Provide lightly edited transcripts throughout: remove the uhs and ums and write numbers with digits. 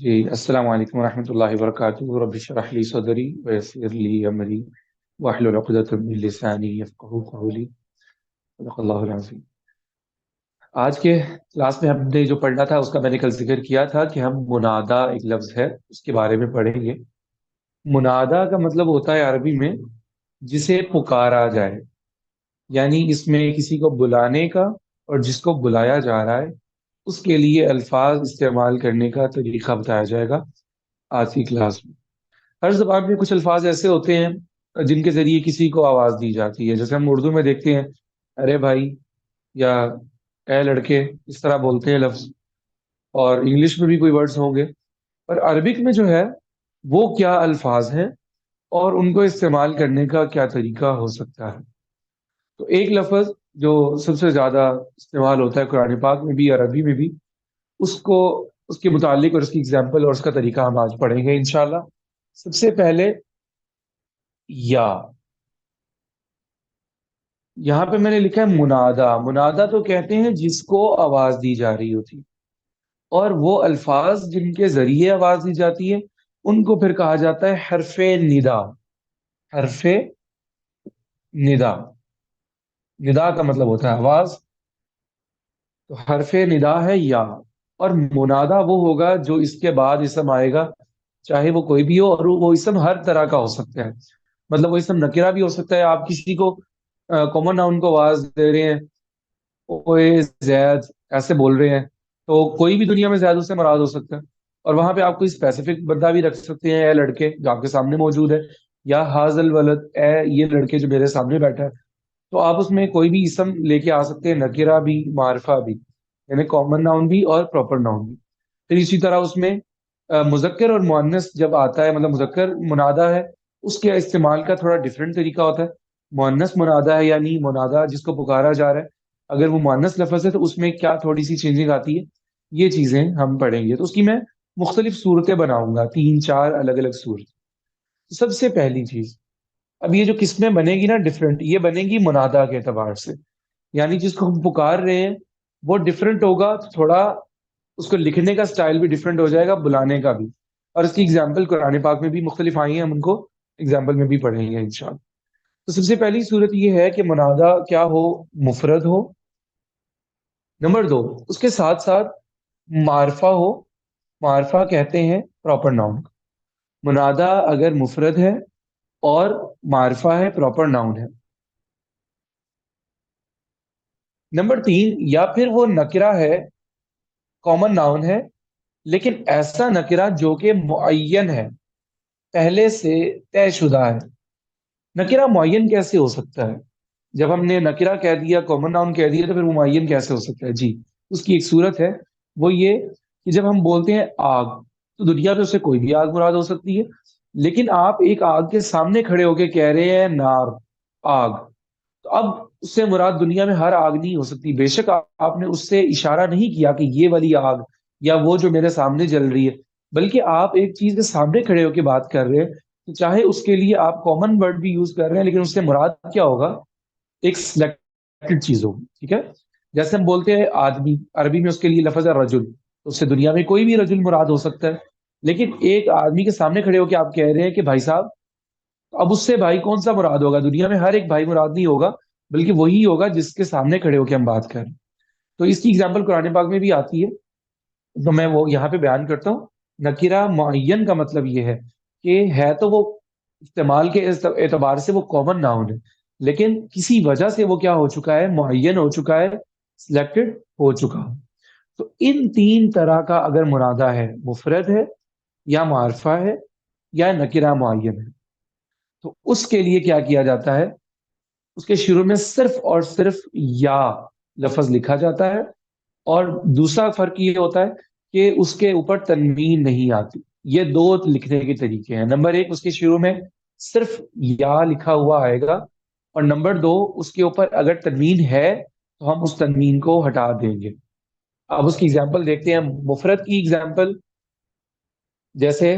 جی السلام علیکم ورحمۃ اللہ وبرکاتہ رب اشرح لی صدری ویسر لی امری واحلل عقدۃ من لسانی یفقہوا قولی صدق اللہ العظیم۔ آج کے کلاس میں ہم نے جو پڑھنا تھا اس کا میں نے کل ذکر کیا تھا کہ ہم منادا ایک لفظ ہے اس کے بارے میں پڑھیں گے۔ منادا کا مطلب ہوتا ہے عربی میں جسے پکارا جائے، یعنی اس میں کسی کو بلانے کا اور جس کو بلایا جا رہا ہے اس کے لیے الفاظ استعمال کرنے کا طریقہ بتایا جائے گا آج کی کلاس میں۔ ہر زبان میں کچھ الفاظ ایسے ہوتے ہیں جن کے ذریعے کسی کو آواز دی جاتی ہے، جیسے ہم اردو میں دیکھتے ہیں ارے بھائی یا اے لڑکے، اس طرح بولتے ہیں لفظ، اور انگلش میں بھی کوئی ورڈز ہوں گے، پر عربک میں جو ہے وہ کیا الفاظ ہیں اور ان کو استعمال کرنے کا کیا طریقہ ہو سکتا ہے۔ تو ایک لفظ جو سب سے زیادہ استعمال ہوتا ہے قرآن پاک میں بھی عربی میں بھی، اس کو اس کے متعلق اور اس کی اگزامپل اور اس کا طریقہ ہم آج پڑھیں گے انشاءاللہ۔ سب سے پہلے یا، یہاں پہ میں نے لکھا ہے منادا۔ منادا تو کہتے ہیں جس کو آواز دی جا رہی ہوتی، اور وہ الفاظ جن کے ذریعے آواز دی جاتی ہے ان کو پھر کہا جاتا ہے حرف ندا۔ حرف ندا، ندا کا مطلب ہوتا ہے آواز، تو حرف ندا ہے یا۔ اور منادا وہ ہوگا جو اس کے بعد اسم آئے گا، چاہے وہ کوئی بھی ہو، اور وہ اسم ہر طرح کا ہو سکتا ہے۔ مطلب وہ اسم نکرہ بھی ہو سکتا ہے، آپ کسی کو کامن ناؤن کو آواز دے رہے ہیں، اوئے زید ایسے بول رہے ہیں، تو کوئی بھی دنیا میں زید اس سے مراد ہو سکتا ہے، اور وہاں پہ آپ کوئی اسپیسیفک بندہ بھی رکھ سکتے ہیں، اے لڑکے جو آپ کے سامنے موجود ہے، یا حاضل ولد، اے یہ لڑکے جو میرے سامنے بیٹھا ہے۔ تو آپ اس میں کوئی بھی اسم لے کے آ سکتے ہیں، نکرہ بھی معرفہ بھی، یعنی کامن ناؤن بھی اور پراپر ناؤن بھی۔ پھر اسی طرح اس میں مذکر اور مؤنث جب آتا ہے، مطلب مذکر منادہ ہے اس کے استعمال کا تھوڑا ڈفرینٹ طریقہ ہوتا ہے۔ مؤنث منادہ ہے یعنی منادہ جس کو پکارا جا رہا ہے، اگر وہ مؤنث لفظ ہے تو اس میں کیا تھوڑی سی چینجنگ آتی ہے، یہ چیزیں ہم پڑھیں گے۔ تو اس کی میں مختلف صورتیں بناؤں گا، 3 4 الگ الگ صورت۔ سب سے پہلی چیز، اب یہ جو قسمیں بنے گی نا ڈفرینٹ، یہ بنے گی منادہ کے اعتبار سے، یعنی جس کو ہم پکار رہے ہیں وہ ڈفرینٹ ہوگا، تو تھوڑا اس کو لکھنے کا سٹائل بھی ڈفرینٹ ہو جائے گا، بلانے کا بھی، اور اس کی اگزامپل قرآن پاک میں بھی مختلف آئی ہیں، ہم ان کو اگزامپل میں بھی پڑھیں گے انشاءاللہ۔ تو سب سے پہلی صورت یہ ہے کہ منادہ کیا ہو، مفرد ہو۔ نمبر 2، اس کے ساتھ ساتھ معرفہ ہو۔ معرفہ کہتے ہیں پراپر ناؤن۔ منادہ اگر مفرد ہے اور معرفہ ہے، پراپر ناؤن ہے۔ نمبر 3، یا پھر وہ نکرہ ہے، کامن ناؤن ہے، لیکن ایسا نکرہ جو کہ معین ہے، پہلے سے طے شدہ ہے۔ نکرہ معین کیسے ہو سکتا ہے؟ جب ہم نے نکرہ کہہ دیا، کامن ناؤن کہہ دیا، تو پھر وہ معین کیسے ہو سکتا ہے؟ جی، اس کی ایک صورت ہے، وہ یہ کہ جب ہم بولتے ہیں آگ، تو دنیا میں اس سے کوئی بھی آگ مراد ہو سکتی ہے، لیکن آپ ایک آگ کے سامنے کھڑے ہو کے کہہ رہے ہیں نار، آگ، تو اب اس سے مراد دنیا میں ہر آگ نہیں ہو سکتی۔ بے شک آپ نے اس سے اشارہ نہیں کیا کہ یہ والی آگ یا وہ جو میرے سامنے جل رہی ہے، بلکہ آپ ایک چیز کے سامنے کھڑے ہو کے بات کر رہے ہیں، تو چاہے اس کے لیے آپ کامن ورڈ بھی یوز کر رہے ہیں، لیکن اس سے مراد کیا ہوگا؟ ایک سلیکٹڈ چیز ہوگی، ٹھیک ہے؟ جیسے ہم بولتے ہیں آدمی، عربی میں اس کے لیے لفظ ہے رجل، تو اس سے دنیا میں کوئی بھی رجل مراد ہو سکتا ہے، لیکن ایک آدمی کے سامنے کھڑے ہو کے آپ کہہ رہے ہیں کہ بھائی صاحب، اب اس سے بھائی کون سا مراد ہوگا؟ دنیا میں ہر ایک بھائی مراد نہیں ہوگا، بلکہ وہی ہوگا جس کے سامنے کھڑے ہو کے ہم بات کریں۔ تو اس کی اگزامپل قرآن پاک میں بھی آتی ہے، تو میں وہ یہاں پہ بیان کرتا ہوں۔ نکرہ معین کا مطلب یہ ہے کہ ہے تو وہ استعمال کے اعتبار سے وہ کامن ناؤن ہے، لیکن کسی وجہ سے وہ کیا ہو چکا ہے؟ معین ہو چکا ہے، سلیکٹڈ ہو چکا۔ تو ان 3 طرح کا اگر منادہ ہے، مفرد ہے یا معرفہ ہے یا نکرہ معین ہے، تو اس کے لیے کیا کیا جاتا ہے؟ اس کے شروع میں صرف اور صرف یا لفظ لکھا جاتا ہے، اور دوسرا فرق یہ ہوتا ہے کہ اس کے اوپر تنوین نہیں آتی۔ یہ 2 لکھنے کے طریقے ہیں۔ نمبر 1، اس کے شروع میں صرف یا لکھا ہوا آئے گا، اور نمبر 2، اس کے اوپر اگر تنوین ہے تو ہم اس تنوین کو ہٹا دیں گے۔ اب اس کی ایگزامپل دیکھتے ہیں، مفرد کی ایگزامپل، جیسے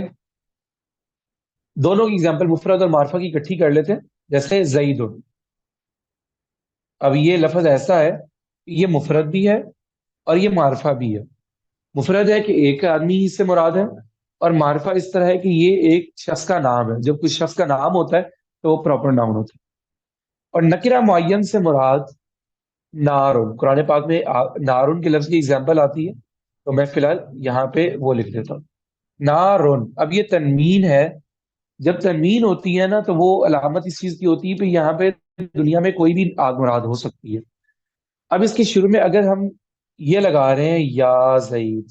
دونوں کی ایگزامپل مفرد اور معرفہ کی اکٹھی کر لیتے ہیں، جیسے زید۔ اب یہ لفظ ایسا ہے، یہ مفرد بھی ہے اور یہ معرفہ بھی ہے۔ مفرد ہے کہ ایک آدمی اس سے مراد ہے، اور معرفہ اس طرح ہے کہ یہ ایک شخص کا نام ہے، جب کچھ شخص کا نام ہوتا ہے تو وہ پراپر ناؤن ہوتا ہے۔ اور نکرہ معین سے مراد نارن، قرآن پاک میں نارن کے لفظ کی ایگزامپل آتی ہے، تو میں فی الحال یہاں پہ وہ لکھ دیتا ہوں نارن۔ اب یہ تنوین ہے، جب تنوین ہوتی ہے نا تو وہ علامت اس چیز کی ہوتی ہے کہ یہاں پہ دنیا میں کوئی بھی آگ مراد ہو سکتی ہے۔ اب اس کے شروع میں اگر ہم یہ لگا رہے ہیں یا زید،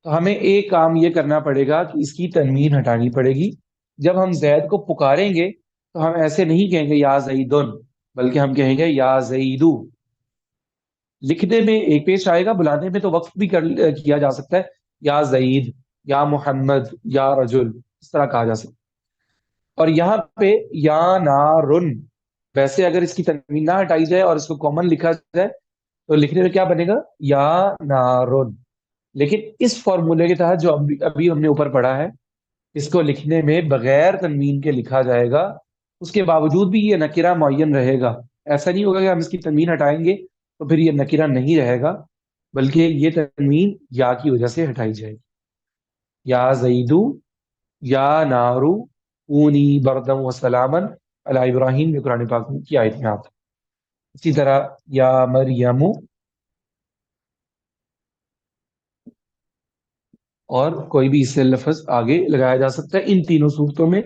تو ہمیں ایک کام یہ کرنا پڑے گا کہ اس کی تنوین ہٹانی پڑے گی۔ جب ہم زید کو پکاریں گے تو ہم ایسے نہیں کہیں گے یا زیدن، بلکہ ہم کہیں گے یا زیدو۔ لکھنے میں ایک پیش آئے گا، بلانے میں تو وقف بھی کیا جا سکتا ہے، یا زید، یا محمد، یا رجل، اس طرح کہا جا سکتا ہے۔ اور یہاں پہ یا نارن، ویسے اگر اس کی تنوین نہ ہٹائی جائے اور اس کو کامن لکھا جائے تو لکھنے میں کیا بنے گا؟ یا نارن۔ لیکن اس فارمولے کے تحت جو ابھی ہم نے اوپر پڑھا ہے، اس کو لکھنے میں بغیر تنوین کے لکھا جائے گا، اس کے باوجود بھی یہ نکرہ معین رہے گا۔ ایسا نہیں ہوگا کہ ہم اس کی تنوین ہٹائیں گے تو پھر یہ نکرہ نہیں رہے گا، بلکہ یہ تنوین یا کی وجہ سے ہٹائی جائے گی۔ یا زیدو، یا نارو، اونی بردم و سلامن علی ابراہیم، جو قرآن پاک کی آیت میں آتا ہے۔ اسی طرح یا مریم، اور کوئی بھی اس سے لفظ آگے لگایا جا سکتا ہے ان تینوں صورتوں میں،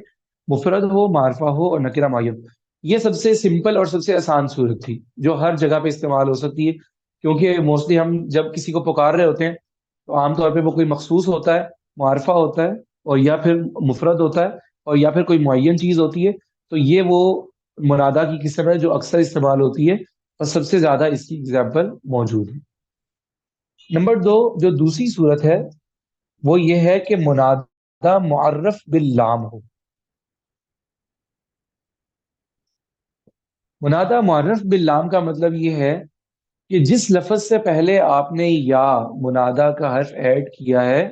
مفرد ہو، معرفہ ہو، اور نکرہ معین۔ یہ سب سے سمپل اور سب سے آسان صورت تھی جو ہر جگہ پہ استعمال ہو سکتی ہے، کیونکہ موسٹلی ہم جب کسی کو پکار رہے ہوتے ہیں تو عام طور پہ وہ کوئی مخصوص ہوتا ہے، معرفہ ہوتا ہے، اور یا پھر مفرد ہوتا ہے، اور یا پھر کوئی معین چیز ہوتی ہے۔ تو یہ وہ منادہ کی قسم ہے جو اکثر استعمال ہوتی ہے، اور سب سے زیادہ اس کی اگزامپل موجود ہے۔ نمبر دو، جو دوسری صورت ہے وہ یہ ہے کہ منادہ معرف باللام ہو۔ منادہ معرف باللام کا مطلب یہ ہے کہ جس لفظ سے پہلے آپ نے یا منادہ کا حرف ایڈ کیا ہے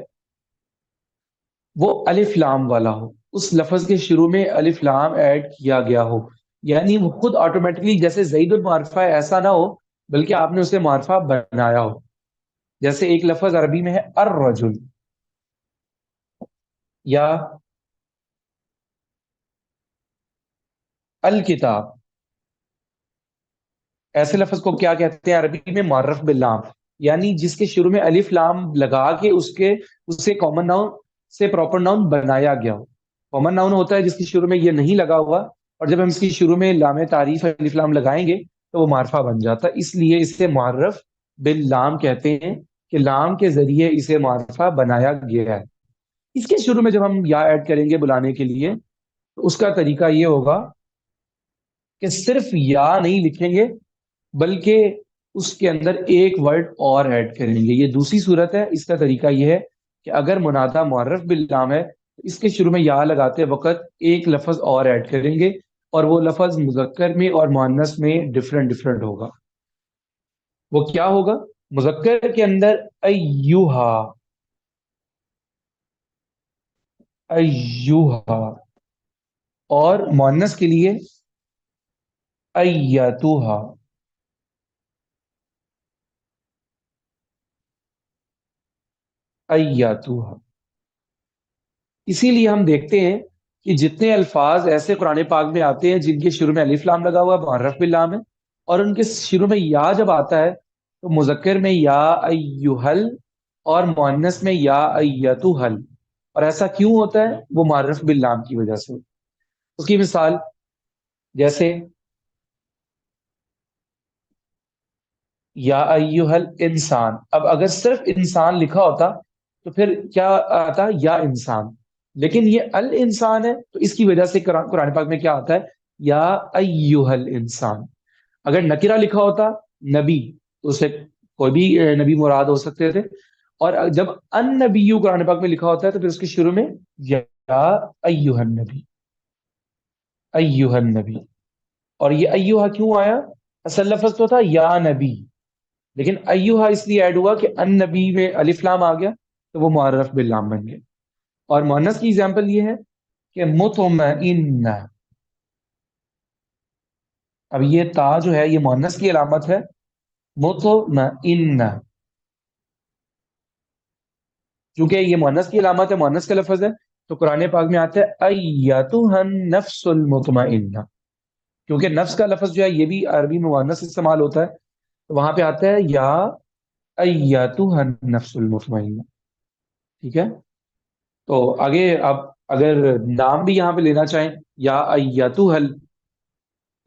وہ الف لام والا ہو، اس لفظ کے شروع میں الف لام ایڈ کیا گیا ہو، یعنی وہ خود آٹومیٹکلی جیسے زید المعرفہ ہے ایسا نہ ہو، بلکہ آپ نے اسے معرفہ بنایا ہو۔ جیسے ایک لفظ عربی میں ہے الرجل، یا الکتاب، ایسے لفظ کو کیا کہتے ہیں عربی میں؟ معرف باللام، یعنی جس کے شروع میں الف لام لگا کے اسے کامن ناؤن سے پراپر ناؤن بنایا گیا ہو۔ کامن ناؤن ہوتا ہے جس کے شروع میں یہ نہیں لگا ہوا، اور جب ہم اس کی شروع میں لام تعریف الف لام لگائیں گے تو وہ معرفہ بن جاتا ہے، اس لیے اسے معرف باللام کہتے ہیں کہ لام کے ذریعے اسے معرفہ بنایا گیا ہے۔ اس کے شروع میں جب ہم یا ایڈ کریں گے بلانے کے لیے تو اس کا طریقہ یہ ہوگا کہ صرف یا نہیں لکھیں گے، بلکہ اس کے اندر ایک ورڈ اور ایڈ کریں گے۔ یہ دوسری صورت ہے۔ اس کا طریقہ یہ ہے کہ اگر منادہ معرف باللام ہے تو اس کے شروع میں یا لگاتے وقت ایک لفظ اور ایڈ کریں گے، اور وہ لفظ مذکر میں اور مؤنث میں ڈفرنٹ ہوگا۔ وہ کیا ہوگا؟ مذکر کے اندر ایوہا، ایوہا، اور مؤنث کے لیے ایتوہا، ایتوہا۔ اسی لیے ہم دیکھتے ہیں کہ جتنے الفاظ ایسے قرآن پاک میں آتے ہیں جن کے شروع میں الف لام لگا ہوا معرف باللام ہے، اور ان کے شروع میں یا جب آتا ہے تو مذکر میں یا ایوہل اور مؤنث میں یا ایتوہل۔ اور ایسا کیوں ہوتا ہے؟ وہ معرف باللام کی وجہ سے۔ اس کی مثال جیسے یا ایوہل انسان، اب اگر صرف انسان لکھا ہوتا تو پھر کیا آتا؟ یا انسان، لیکن یہ الانسان ہے تو اس کی وجہ سے قرآن پاک میں کیا آتا ہے؟ یا ایوہل انسان۔ اگر نکرہ لکھا ہوتا نبی تو اسے کوئی بھی نبی مراد ہو سکتے تھے، اور جب ان نبیو قرآن پاک میں لکھا ہوتا ہے تو پھر اس کے شروع میں یا ایوہ النبی، ایوہ النبی۔ اور یہ ایوہ کیوں آیا؟ اصل لفظ تو تھا یا نبی، لیکن ایوہا اس لیے ایڈ ہوا کہ ان نبی میں الف لام آ گیا تو وہ معرف باللام بن گیا۔ اور مؤنث کی ایگزامپل یہ ہے کہ مطمئن، اب یہ تا جو ہے یہ مؤنث کی علامت ہے، مطمئن، چونکہ یہ مؤنث کی علامت ہے، مؤنث کا لفظ ہے، تو قرآن پاک میں آتا ہے ایتھا النفس المطمئنہ، کیونکہ نفس کا لفظ جو ہے یہ بھی عربی میں مؤنث استعمال ہوتا ہے، تو وہاں پہ آتا ہے یا ایتھا النفس المطمئنہ. ٹھیک ہے. تو آگے آپ اگر نام بھی یہاں پہ لینا چاہیں، یا ایتھا، تو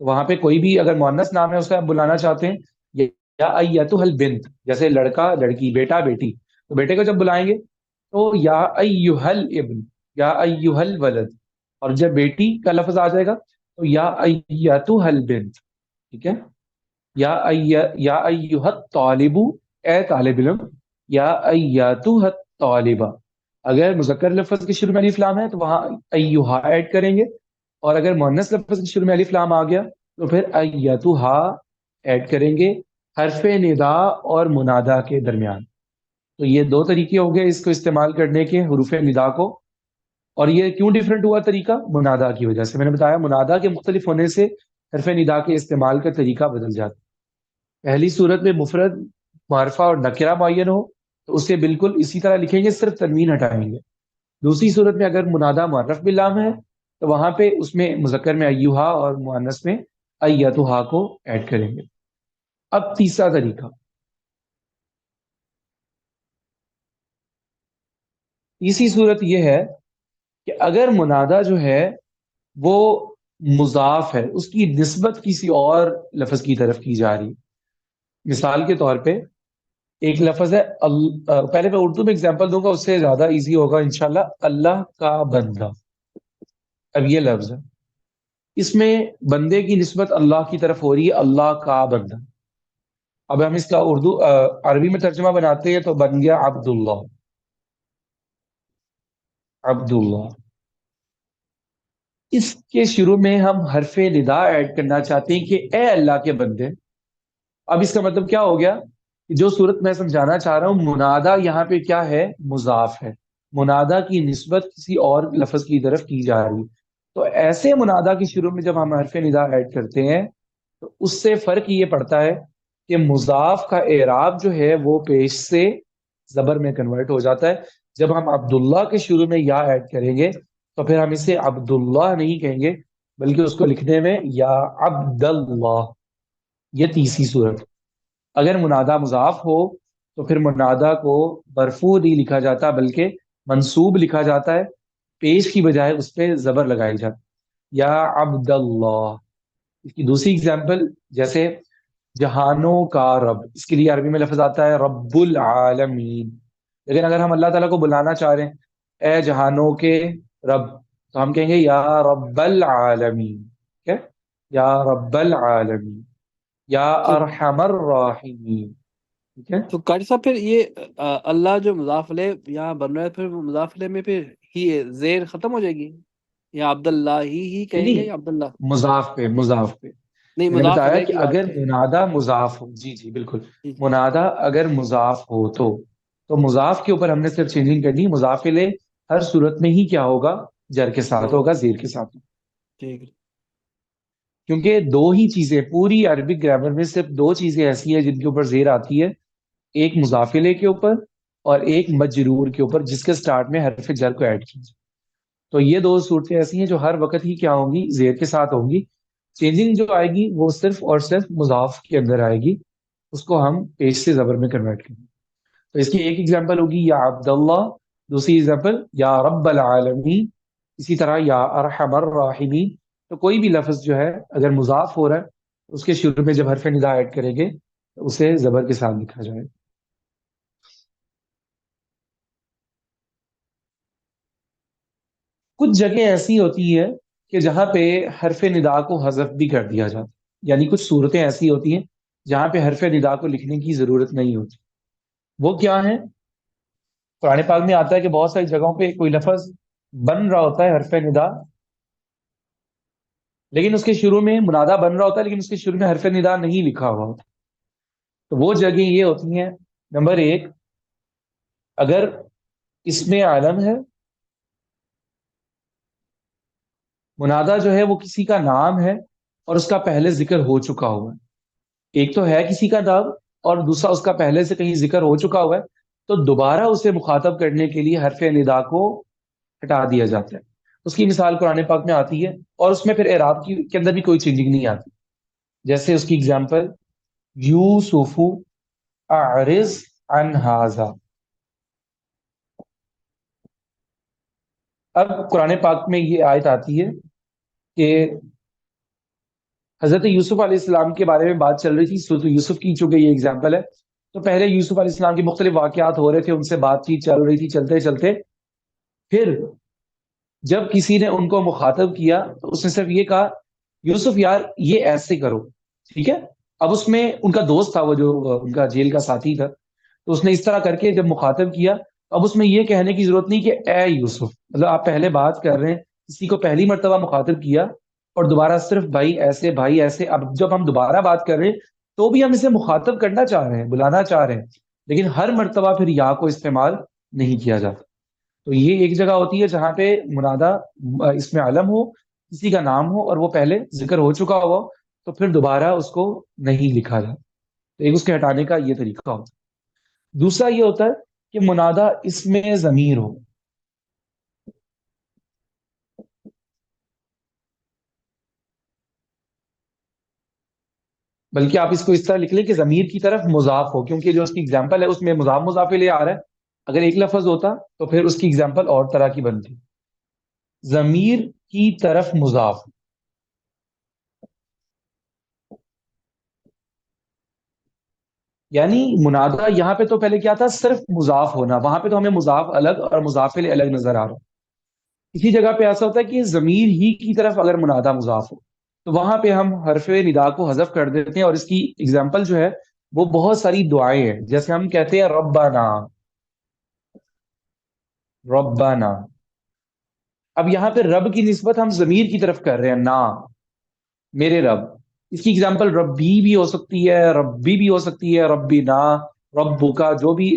وہاں پہ کوئی بھی اگر مؤنث نام ہے اس کا آپ بلانا چاہتے ہیں، یا ایتھا البنت، جیسے لڑکا لڑکی بیٹا بیٹی، تو بیٹے کو جب بلائیں گے تو یا ایھا الابن، یا ایھا الولد، اور جب بیٹی کا لفظ آ جائے گا تو یا ایتھا البنت. ٹھیک ہے. یا ایھا الطالب، اے طالب علم، یا ایتھا الطالبہ. اگر مذکر لفظ کے شروع میں الف لام ہے تو وہاں ایھا ایڈ کریں گے، اور اگر مؤنث لفظ کے شروع میں الف لام آ گیا تو پھر ایتھا ایڈ کریں گے حرف ندا اور منادا کے درمیان. تو یہ دو طریقے ہو گئے اس کو استعمال کرنے کے، حروف ندا کو. اور یہ کیوں ڈیفرنٹ ہوا طریقہ؟ منادا کی وجہ سے. میں نے بتایا منادا کے مختلف ہونے سے حرف ندا کے استعمال کا طریقہ بدل جاتا ہے. پہلی صورت میں مفرد، معرفہ اور نکرہ معین ہو تو اسے بالکل اسی طرح لکھیں گے، صرف تنوین ہٹائیں گے. دوسری صورت میں اگر منادا معرف باللام ہے تو وہاں پہ اس میں مذکر میں ایھا اور مؤنث میں ایتھا کو ایڈ کریں گے. اب تیسرا طریقہ، تیسری صورت یہ ہے کہ اگر منادا جو ہے وہ مضاف ہے، اس کی نسبت کسی اور لفظ کی طرف کی جا رہی. مثال کے طور پہ ایک لفظ ہے پہلے میں اردو میں اگزامپل دوں گا، اس سے زیادہ ایزی ہوگا انشاءاللہ. اللہ کا بندہ. اب یہ لفظ ہے، اس میں بندے کی نسبت اللہ کی طرف ہو رہی ہے، اللہ کا بندہ. اب ہم اس کا اردو عربی میں ترجمہ بناتے ہیں تو بن گیا عبداللہ. عبداللہ. اس کے شروع میں ہم حرف ندا ایڈ کرنا چاہتے ہیں کہ اے اللہ کے بندے. اب اس کا مطلب کیا ہو گیا؟ جو صورت میں سمجھانا چاہ رہا ہوں، منادا یہاں پہ کیا ہے؟ مضاف ہے. منادا کی نسبت کسی اور لفظ کی طرف کی جا رہی. تو ایسے منادا کی شروع میں جب ہم حرف ندا ایڈ کرتے ہیں تو اس سے فرق یہ پڑتا ہے کہ مضاف کا اعراب جو ہے وہ پیش سے زبر میں کنورٹ ہو جاتا ہے. جب ہم عبداللہ کے شروع میں یا ایڈ کریں گے تو پھر ہم اسے عبداللہ نہیں کہیں گے، بلکہ اس کو لکھنے میں یا عبداللہ. یہ تیسری صورت. اگر منادا مضاف ہو تو پھر منادا کو مرفوع نہیں لکھا جاتا بلکہ منصوب لکھا جاتا ہے، پیش کی بجائے اس پہ زبر لگائی جاتی. یا عبداللہ. اس کی دوسری اگزامپل، جیسے جہانوں کا رب، اس کے لیے عربی میں لفظ آتا ہے رب العالمین. لیکن اگر ہم اللہ تعالیٰ کو بلانا چاہ رہے ہیں اے جہانوں کے رب، تو ہم کہیں گے یا رب العالمین. ٹھیک ہے. یا رب العالمین، یا تو ارحم الراحمین. ٹھیک ہے. تو قاری صاحب پھر یہ اللہ جو مضاف الیہ یہاں بن رہا ہے، پھر مضاف الیہ میں پھر ہی زیر ختم ہو جائے گی، یا عبداللہ ہی کہیں گے، نہیں، یا عبداللہ؟ مضاف پہ نہیں، میں نے مضاف بتایا الیہ کہ کی اگر بات ہے. منادہ مضاف ہو، جی جی بالکل، جی منادہ اگر مضاف ہو تو مضاف کے اوپر ہم نے صرف چینجنگ کرنی. مضاف الیہ ہر صورت میں ہی کیا ہوگا؟ جر کے ساتھ زیر. ہوگا، زیر کے ساتھ. ٹھیک ہے. کیونکہ دو ہی چیزیں پوری عربک گرامر میں، صرف دو چیزیں ایسی ہیں جن کے اوپر زیر آتی ہے، ایک مضاف الیہ کے اوپر اور ایک مجرور کے اوپر جس کے سٹارٹ میں حرف جر کو ایڈ کیجیے. تو یہ دو صورتیں ایسی ہیں جو ہر وقت ہی کیا ہوں گی؟ زیر کے ساتھ ہوں گی. چینجنگ جو آئے گی وہ صرف اور صرف مضاف کے اندر آئے گی، اس کو ہم پیش سے زبر میں کنورٹ کریں گے. تو اس کی ایک ایگزامپل ہوگی یا عبداللہ، دوسری ایگزامپل یا رب العالمین، اسی طرح یا ارحم الراحمین. تو کوئی بھی لفظ جو ہے اگر مضاف ہو رہا ہے اس کے شروع میں جب حرف ندا ایڈ کریں گے تو اسے زبر کے ساتھ لکھا جائے. کچھ جگہیں ایسی ہوتی ہیں کہ جہاں پہ حرف ندا کو حذف بھی کر دیا جاتا ہے، یعنی کچھ صورتیں ایسی ہوتی ہیں جہاں پہ حرف ندا کو لکھنے کی ضرورت نہیں ہوتی. وہ کیا ہیں؟ قرآن پاک میں آتا ہے کہ بہت ساری جگہوں پہ کوئی لفظ بن رہا ہوتا ہے حرف ندا، لیکن اس کے شروع میں منادہ بن رہا ہوتا ہے لیکن اس کے شروع میں حرف ندا نہیں لکھا ہوا ہوتا. تو وہ جگہیں یہ ہوتی ہیں، نمبر ایک، اگر اس میں عالم ہے، منادہ جو ہے وہ کسی کا نام ہے اور اس کا پہلے ذکر ہو چکا ہوا ہے. ایک تو ہے کسی کا نام اور دوسرا اس کا پہلے سے کہیں ذکر ہو چکا ہوا ہے، تو دوبارہ اسے مخاطب کرنے کے لیے حرف ندا کو ہٹا دیا جاتا ہے. اس کی مثال قرآن پاک میں آتی ہے اور اس میں پھر اعراب کے اندر بھی کوئی چینجنگ نہیں آتی. جیسے اس کی اگزامپل یوسف اعرض عن ھذا. اب قرآن پاک میں یہ آیت آتی ہے کہ حضرت یوسف علیہ السلام کے بارے میں بات چل رہی تھی. سورۃ یوسف کی چونکہ یہ اگزامپل ہے تو پہلے یوسف علیہ السلام کے مختلف واقعات ہو رہے تھے، ان سے بات چیت چل رہی تھی، چلتے چلتے پھر جب کسی نے ان کو مخاطب کیا تو اس نے صرف یہ کہا یوسف یار یہ ایسے کرو، ٹھیک ہے. اب اس میں ان کا دوست تھا، وہ جو ان کا جیل کا ساتھی تھا، تو اس نے اس طرح کر کے جب مخاطب کیا، اب اس میں یہ کہنے کی ضرورت نہیں کہ اے یوسف، مطلب آپ پہلے بات کر رہے ہیں، کسی کو پہلی مرتبہ مخاطب کیا اور دوبارہ صرف بھائی ایسے. اب جب ہم دوبارہ بات کر رہے ہیں تو بھی ہم اسے مخاطب کرنا چاہ رہے ہیں، بلانا چاہ رہے ہیں، لیکن ہر مرتبہ پھر یا کو استعمال نہیں کیا جاتا. تو یہ ایک جگہ ہوتی ہے جہاں پہ منادہ اس میں علم ہو، کسی کا نام ہو اور وہ پہلے ذکر ہو چکا ہو، تو پھر دوبارہ اس کو نہیں لکھا جاتا. تو ایک اس کے ہٹانے کا یہ طریقہ ہوتا ہے. دوسرا یہ ہوتا ہے کہ منادہ اس میں ضمیر ہو. بلکہ آپ اس کو اس طرح لکھ لیں کہ ضمیر کی طرف مضاف ہو، کیونکہ جو اس کی اگزامپل ہے اس میں مضاف مضاف لے آ رہا ہے. اگر ایک لفظ ہوتا تو پھر اس کی اگزامپل اور طرح کی بنتی. ضمیر کی طرف مضاف، یعنی منادہ یہاں پہ تو پہلے کیا تھا، صرف مضاف ہونا. وہاں پہ تو ہمیں مضاف الگ اور مضاف الیہ الگ نظر آ رہا. اسی جگہ پہ ایسا ہوتا ہے کہ ضمیر ہی کی طرف اگر منادہ مضاف ہو تو وہاں پہ ہم حرف ندا کو حذف کر دیتے ہیں. اور اس کی اگزامپل جو ہے وہ بہت ساری دعائیں ہیں، جیسے ہم کہتے ہیں ربنا ربنا. اب یہاں پہ رب کی نسبت ہم ضمیر کی طرف کر رہے ہیں، نا میرے رب. اس کی اگزامپل ربی بھی ہو سکتی ہے، ربی بھی ہو سکتی ہے، ربی نا، ربو کا، جو بھی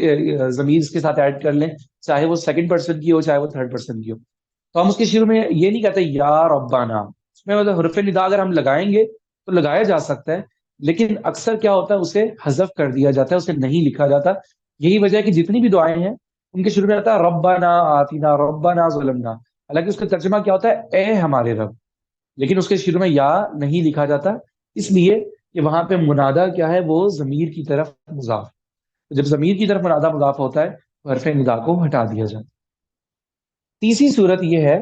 ضمیر اس کے ساتھ ایڈ کر لیں، چاہے وہ سیکنڈ پرسن کی ہو چاہے وہ تھرڈ پرسن کی ہو. تو ہم اس کے شروع میں یہ نہیں کہتے یا ربانا. اس میں مطلب حرف ندا اگر ہم لگائیں گے تو لگایا جا سکتا ہے، لیکن اکثر کیا ہوتا ہے اسے حذف کر دیا جاتا ہے، اسے نہیں لکھا جاتا. یہی وجہ ہے کہ جتنی بھی دعائیں ہیں ان کے شروع میں آتا ہے ربنا آتینا ربنا ظلمنا. حالانکہ اس کا ترجمہ کیا ہوتا ہے اے ہمارے رب، لیکن اس کے شروع میں یا نہیں لکھا جاتا، اس لیے کہ وہاں پہ منادہ کیا ہے، وہ ضمیر کی طرف مضاف. جب ضمیر کی طرف منادہ مضاف ہوتا ہے تو حرف ندا کو ہٹا دیا جاتا ہے. تیسری صورت یہ ہے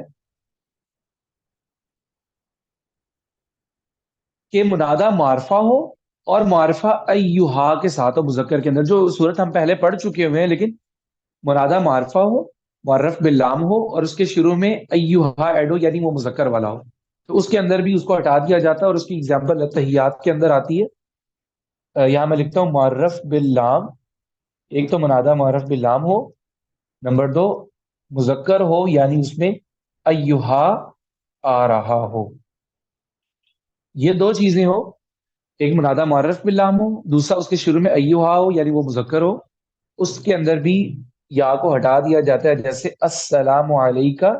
کہ منادہ معرفہ ہو اور معرفہ ایہا کے ساتھ ہو مذکر کے اندر، جو صورت ہم پہلے پڑھ چکے ہوئے ہیں. لیکن منادہ معرفہ ہو، معرف باللام ہو اور اس کے شروع میں ایہا ایڈ ہو، یعنی وہ مذکر والا ہو، تو اس کے اندر بھی اس کو ہٹا دیا جاتا ہے. اور اس کی اگزامپل التحیات کے اندر آتی ہے. یہاں میں لکھتا ہوں معرف باللام. ایک تو منادہ معرف باللام ہو، نمبر دو مذکر ہو یعنی اس میں ایہا آ رہا ہو. یہ دو چیزیں ہو، ایک منادہ معرف باللام ہو، دوسرا اس کے شروع میں ایہا ہو یعنی وہ مذکر ہو. اس کے اندر بھی یا کو ہٹا دیا جاتا ہے، جیسے السلام علیکہ،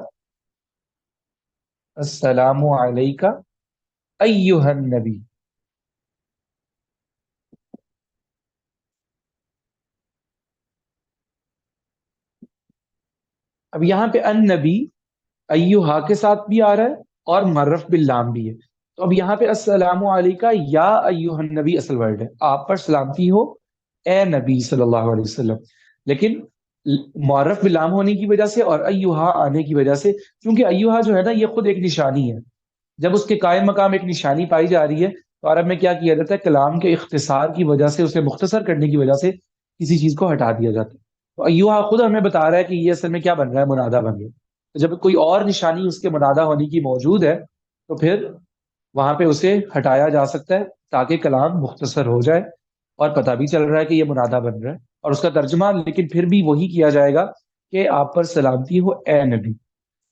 السلام علیکہ ایہا النبی. اب یہاں پہ ان نبی ایہا کے ساتھ بھی آ رہا ہے اور معرف باللام بھی ہے. تو اب یہاں پہ السلام علیکہ یا ایہا النبی اصل ورڈ ہے، آپ پر سلامتی ہو اے نبی صلی اللہ علیہ وسلم. لیکن معرف باللام ہونے کی وجہ سے اور ایہا آنے کی وجہ سے، کیونکہ ایہا جو ہے نا یہ خود ایک نشانی ہے، جب اس کے قائم مقام ایک نشانی پائی جا رہی ہے تو عرب میں کیا کیا جاتا ہے، کلام کے اختصار کی وجہ سے، اسے مختصر کرنے کی وجہ سے کسی چیز کو ہٹا دیا جاتا ہے. تو ایہا خود ہمیں بتا رہا ہے کہ یہ اصل میں کیا بن رہا ہے، منادہ بن رہا ہے. تو جب کوئی اور نشانی اس کے منادہ ہونے کی موجود ہے تو پھر وہاں پہ اسے ہٹایا جا سکتا ہے تاکہ کلام مختصر ہو جائے اور پتہ بھی چل رہا ہے کہ یہ منادہ بن رہا ہے. اور اس کا ترجمہ لیکن پھر بھی وہی کیا جائے گا کہ آپ پر سلامتی ہو اے نبی.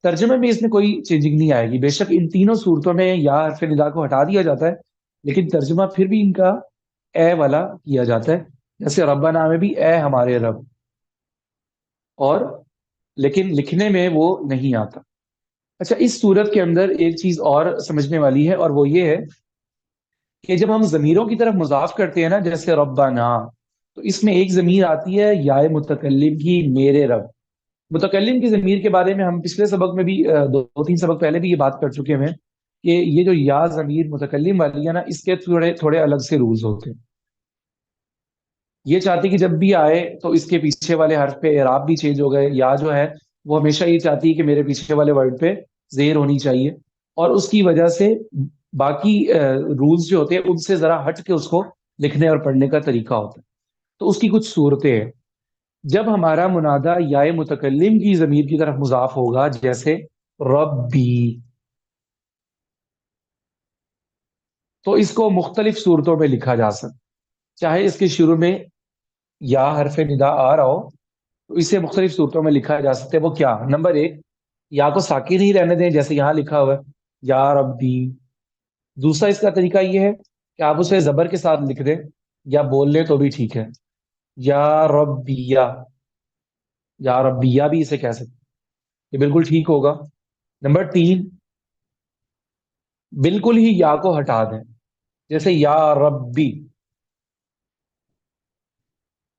ترجمے میں اس میں کوئی چینجنگ نہیں آئے گی. بے شک ان تینوں صورتوں میں یا حرف ندا کو ہٹا دیا جاتا ہے، لیکن ترجمہ پھر بھی ان کا اے والا کیا جاتا ہے، جیسے ربنا میں بھی اے ہمارے رب، اور لیکن لکھنے میں وہ نہیں آتا. اچھا، اس صورت کے اندر ایک چیز اور سمجھنے والی ہے، اور وہ یہ ہے کہ جب ہم ضمیروں کی طرف مضاف کرتے ہیں نا، جیسے ربنا تو اس میں ایک ضمیر آتی ہے یا متکلم کی، میرے رب. متکلم کی ضمیر کے بارے میں ہم پچھلے سبق میں بھی دو تین سبق پہلے بھی یہ بات کر چکے ہیں کہ یہ جو یا ضمیر متکلم والی ہے نا، اس کے تھوڑے تھوڑے الگ سے رولز ہوتے ہیں. یہ چاہتی کہ جب بھی آئے تو اس کے پیچھے والے حرف پہ اعراب بھی چینج ہو گئے. یا جو ہے وہ ہمیشہ یہ چاہتی ہے کہ میرے پیچھے والے ورڈ پہ زیر ہونی چاہیے، اور اس کی وجہ سے باقی رولز جو ہوتے ہیں ان سے ذرا ہٹ کے اس کو لکھنے اور پڑھنے کا طریقہ ہوتا ہے. تو اس کی کچھ صورتیں ہیں. جب ہمارا منادہ یا متکلم کی ضمیر کی طرف مضاف ہوگا، جیسے ربی، تو اس کو مختلف صورتوں میں لکھا جا سکتا. چاہے اس کے شروع میں یا حرف ندا آ رہا ہو تو اسے مختلف صورتوں میں لکھا جا سکتا ہے. وہ کیا؟ نمبر ایک، یا کو ساکن ہی رہنے دیں جیسے یہاں لکھا ہوا ہے یا ربی. دوسرا اس کا طریقہ یہ ہے کہ آپ اسے زبر کے ساتھ لکھ دیں یا بول لیں تو بھی ٹھیک ہے، یا ربیہ. یا ربیہ بھی اسے کہہ سکتے ہیں، یہ بالکل ٹھیک ہوگا. نمبر تین، بالکل ہی یا کو ہٹا دیں جیسے یا ربی،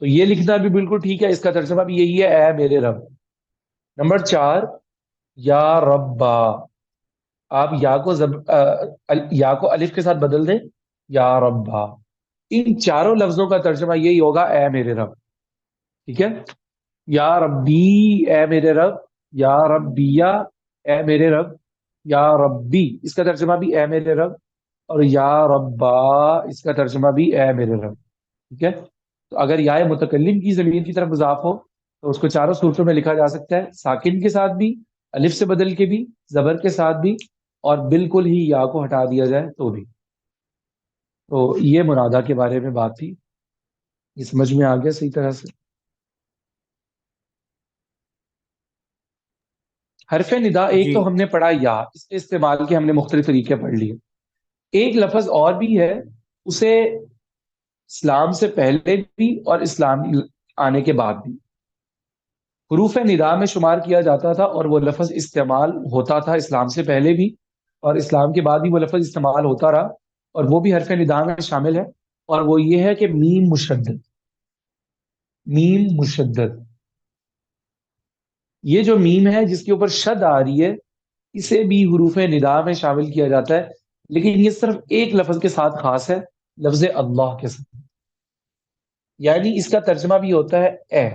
تو یہ لکھنا بھی بالکل ٹھیک ہے، اس کا ترجمہ بھی یہی ہے، اے میرے رب. نمبر چار، یا ربا، آپ یا کو الف کے ساتھ بدل دیں، یا ربا. ان چاروں لفظوں کا ترجمہ یہی ہوگا، اے میرے رب. ٹھیک ہے؟ یا ربی اے میرے رب، یا ربیہ اے میرے رب، یا ربی اس کا ترجمہ بھی اے میرے رب، اور یا ربا اس کا ترجمہ بھی اے میرے رب. ٹھیک ہے؟ تو اگر یا متکلم کی ضمیر کی طرف اضاف ہو تو اس کو چاروں صورتوں میں لکھا جا سکتا ہے، ساکن کے ساتھ بھی، الف سے بدل کے بھی، زبر کے ساتھ بھی، اور بالکل ہی یا کو ہٹا دیا جائے تو بھی. تو یہ منادہ کے بارے میں بات تھی. یہ سمجھ میں آ گیا صحیح طرح سے؟ حرف ندا ایک جی تو ہم نے پڑھا یا، اس کے استعمال کے ہم نے مختلف طریقے پڑھ لیے. ایک لفظ اور بھی ہے، اسے اسلام سے پہلے بھی اور اسلام آنے کے بعد بھی حروف ندا میں شمار کیا جاتا تھا، اور وہ لفظ استعمال ہوتا تھا اسلام سے پہلے بھی، اور اسلام کے بعد بھی وہ لفظ استعمال ہوتا رہا، اور وہ بھی حرف ندا میں شامل ہے. اور وہ یہ ہے کہ میم مشدد. میم مشدد، یہ جو میم ہے جس کے اوپر شد آ رہی ہے، اسے بھی حروف ندا میں شامل کیا جاتا ہے، لیکن یہ صرف ایک لفظ کے ساتھ خاص ہے، لفظ اللہ کے ساتھ. یعنی اس کا ترجمہ بھی ہوتا ہے اے،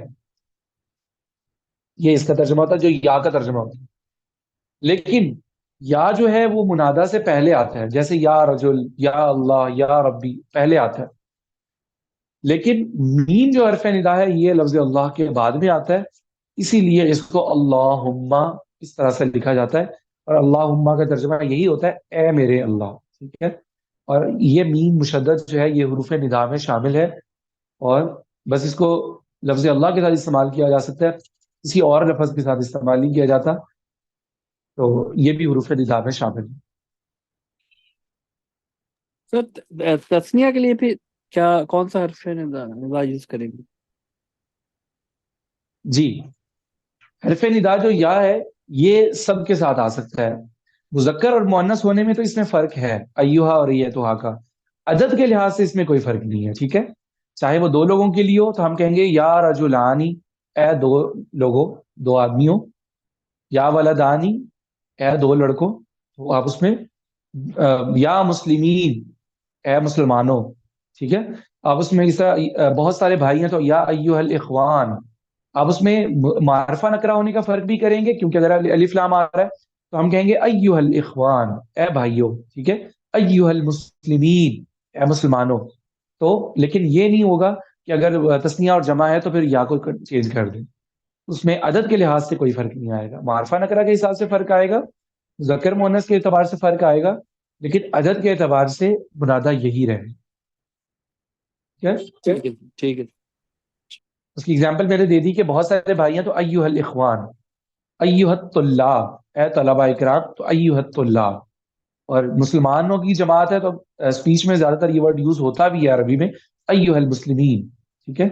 یہ اس کا ترجمہ ہوتا ہے جو یا کا ترجمہ ہوتا ہے. لیکن یا جو ہے وہ منادا سے پہلے آتا ہے، جیسے یا رجل، یا اللہ، یا ربی پہلے آتا ہے. لیکن میم جو حرف ندا ہے یہ لفظ اللہ کے بعد میں آتا ہے، اسی لیے اس کو اللہم اس طرح سے لکھا جاتا ہے. اور اللہم کا ترجمہ یہی ہوتا ہے، اے میرے اللہ. ٹھیک ہے؟ اور یہ میم مشدد جو ہے یہ حروف ندا میں شامل ہے، اور بس اس کو لفظ اللہ کے ساتھ استعمال کیا جا سکتا ہے، کسی اور لفظ کے ساتھ استعمال نہیں کیا جاتا. تو یہ بھی حروف ندا میں شامل ہے. سر، تسنیہ کے لیے پھر کیا کون سا حرف ندا یوز کریں گے؟ جی، حرف ندا جو یا ہے یہ سب کے ساتھ آ سکتا ہے. مذکر اور مؤنث ہونے میں تو اس میں فرق ہے، ایوہا اور ایتوہا کا. عدد کے لحاظ سے اس میں کوئی فرق نہیں ہے. ٹھیک ہے؟ چاہے وہ دو لوگوں کے لیے ہو تو ہم کہیں گے یا رجلانی، اے دو لوگوں، دو آدمیوں. یا ولدانی، اے دو لڑکوں. تو آپ اس میں یا مسلمین، اے مسلمانوں. ٹھیک ہے؟ آپ اس میں بہت سارے بھائی ہیں تو یا ایوہ الاخوان. آپ اس میں معرفہ نکرہ ہونے کا فرق بھی کریں گے، کیونکہ اگر الف لام آ رہا ہے تو ہم کہیں گے ایوہ الاخوان، اے بھائیوں. ٹھیک ہے؟ ایوہ المسلمین، اے مسلمانوں. تو لیکن یہ نہیں ہوگا کہ اگر تسنیہ اور جمع ہے تو پھر یا کو چینج کر دیں. اس میں عدد کے لحاظ سے کوئی فرق نہیں آئے گا. معرفہ نکرہ کے حساب سے فرق آئے گا، مذکر مؤنث کے اعتبار سے فرق آئے گا، لیکن عدد کے اعتبار سے منادہ یہی رہے. ٹھیک ہے؟ ٹھیک ہے ٹھیک ہے. اس کی اگزامپل میں نے دے دی کہ بہت سارے بھائی ہیں تو ایوہ الاخوان، ایوہ الطلاب، اے طلبہ اکرام، تو ایوہ الطلاب. اور مسلمانوں کی جماعت ہے تو اسپیچ میں زیادہ تر یہ ورڈ یوز ہوتا بھی ہے عربی میں، ایوہ المسلمین. ٹھیک ہے؟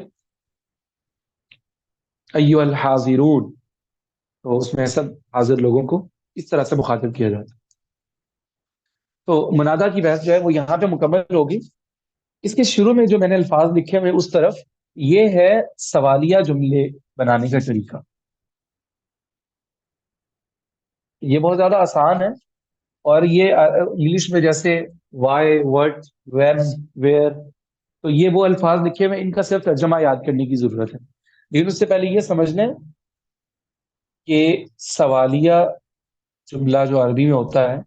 ایوہ الحاضرون، تو اس میں سب حاضر لوگوں کو اس طرح سے مخاطب کیا جاتا ہے. تو منادہ کی بحث جو ہے وہ یہاں پہ مکمل ہوگی. اس کے شروع میں جو میں نے الفاظ لکھے ہوئے اس طرف یہ ہے سوالیہ جملے بنانے کا طریقہ. یہ بہت زیادہ آسان ہے. اور یہ انگلش میں جیسے وائی وٹ وین ویئر، تو یہ وہ الفاظ لکھے ہوئے، ان کا صرف ترجمہ یاد کرنے کی ضرورت ہے. لیکن اس سے پہلے یہ سمجھ لیں کہ سوالیہ جملہ جو عربی میں ہوتا ہے،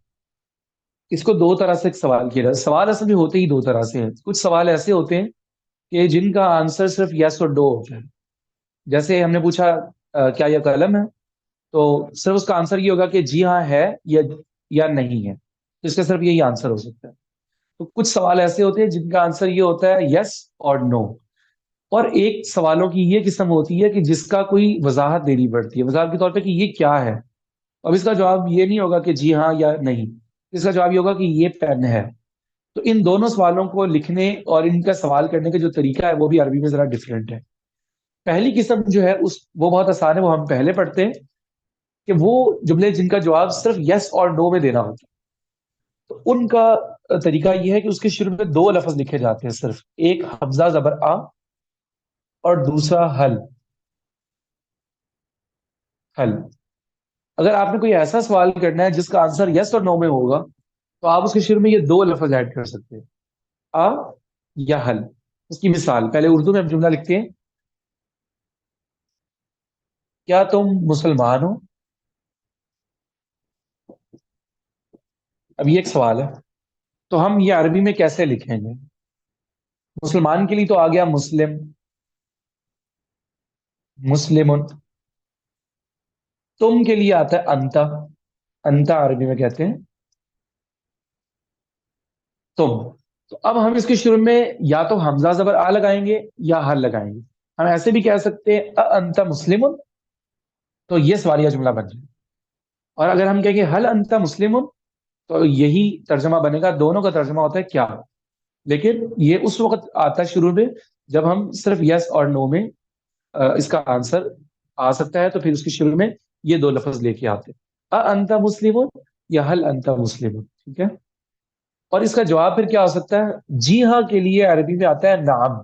اس کو دو طرح سے ایک سوال کیا جاتا ہے. سوال اصل میں ہوتے ہی دو طرح سے ہیں. کچھ سوال ایسے ہوتے ہیں کہ جن کا آنسر صرف یس اور نو ہوتا ہے. جیسے ہم نے پوچھا کیا یہ قلم ہے، تو صرف اس کا آنسر یہ ہوگا کہ جی ہاں ہے یا نہیں ہے. تو اس کا صرف یہی آنسر ہو سکتا ہے. تو کچھ سوال ایسے ہوتے ہیں جن کا آنسر یہ ہوتا ہے یس اور نو. اور ایک سوالوں کی یہ قسم ہوتی ہے کہ جس کا کوئی وضاحت دینی پڑتی ہے، وضاحت کے طور پہ کہ یہ کیا ہے. اب اس کا جواب یہ نہیں ہوگا کہ جی ہاں یا نہیں، اس کا جواب یہ ہوگا کہ یہ پین ہے. تو ان دونوں سوالوں کو لکھنے اور ان کا سوال کرنے کا جو طریقہ ہے وہ بھی عربی میں ذرا ڈفرینٹ ہے. پہلی قسم جو ہے وہ بہت آسان ہے، وہ ہم پہلے پڑھتے ہیں، کہ وہ جملے جن کا جواب صرف یس اور نو میں دینا ہوتا ہے. تو ان کا طریقہ یہ ہے کہ اس کے شروع میں دو لفظ لکھے جاتے ہیں، صرف ایک حمزہ زبر آ اور دوسرا حل. حل. اگر آپ نے کوئی ایسا سوال کرنا ہے جس کا آنسر یس اور نو میں ہوگا، تو آپ اس کے شروع میں یہ دو لفظ ایڈ کر سکتے ہیں، آ یا حل. اس کی مثال پہلے اردو میں ہم جملہ لکھتے ہیں، کیا تم مسلمان ہو؟ اب یہ ایک سوال ہے، تو ہم یہ عربی میں کیسے لکھیں گے؟ مسلمان کے لیے تو آ گیا مسلم، مسلم. تم کے لیے آتا ہے انتا، انتا عربی میں کہتے ہیں تم. تو اب ہم اس کے شروع میں یا تو حمزہ زبر آ لگائیں گے یا حل لگائیں گے. ہم ایسے بھی کہہ سکتے ہیں انت مسلم، تو یہ سوالیہ جملہ بن جائے. اور اگر ہم کہیں گے حل انت مسلم، تو یہی ترجمہ بنے گا. دونوں کا ترجمہ ہوتا ہے کیا. لیکن یہ اس وقت آتا ہے شروع میں جب ہم صرف یس اور نو میں اس کا آنسر آ سکتا ہے، تو پھر اس کے شروع میں یہ دو لفظ لے کے آتے ہیں، انت مسلم یا حل انت مسلم. ٹھیک ہے. اور اس کا جواب پھر کیا ہو سکتا ہے؟ جی ہاں کے لیے عربی میں آتا ہے نعم.